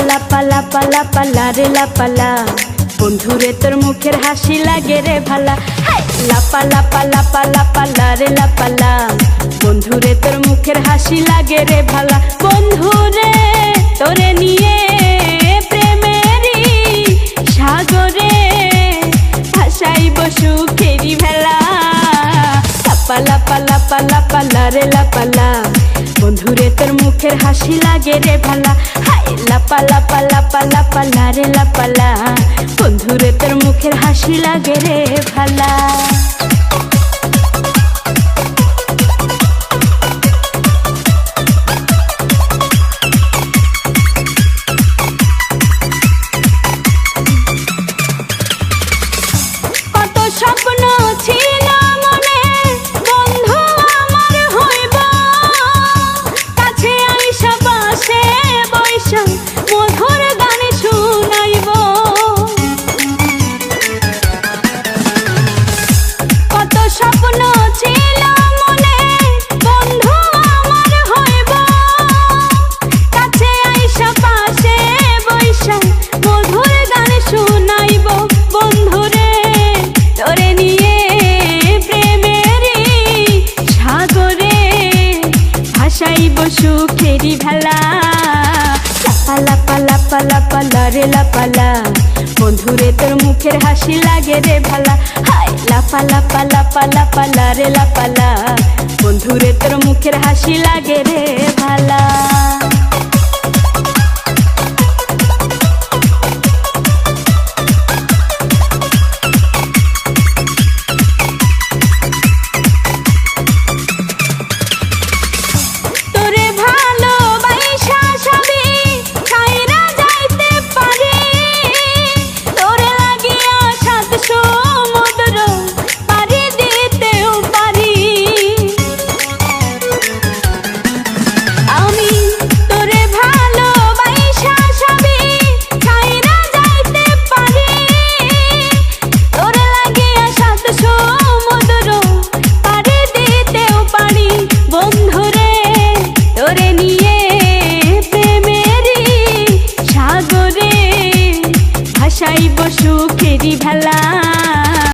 লাপা লাপা লাপা লারে লাপালা, বন্ধুরে তোর মুখের হাসি লাগে রে ভালা। লাপা লাপা লাপা লাপা লারে লাপালা, বন্ধুরে তোর মুখের হাসি লাগে রে ভালা। বন্ধুরে তোরে নিয়ে প্রেমেরই সাগরে ভাসাইব সুখেরি ভেলা। লাপা লাপা লাপা লাপা লারে লাপালা, বন্ধুরে তোর মুখের হাসি লাগে রে ভালা। লাপা লাপা লাপা লাপা লারে লাপালা, বন্ধুরে তোর মুখের হাসি লাগে রে ভালা। কত স্বপ্ন ছিল মনে, বন্ধু আমার হইব, কাছে আইসা পাশে বৈশা মধুর গান শুনাইব। কত স্বপ্ন ছিল মনে, বন্ধু আমার হইব, কাছে আইসা পাশে বৈশা মধুর গান শুনাইব। বন্ধুরে তোরে নিয়ে প্রেমেরই সাগরে ভাসাইব সুখেরি ভেলা। লাপা লাপা লাপা লাপা লারে লাপালা, বন্ধুরে তোর মুখের হাসি লাগে রে ভালা। লাপা লাপা লাপা লাপা লারে লাপালা, বন্ধুরে তোর মুখের হাসি লাগে রে ভালা। ভাসাইব সুখেরি ভেলা।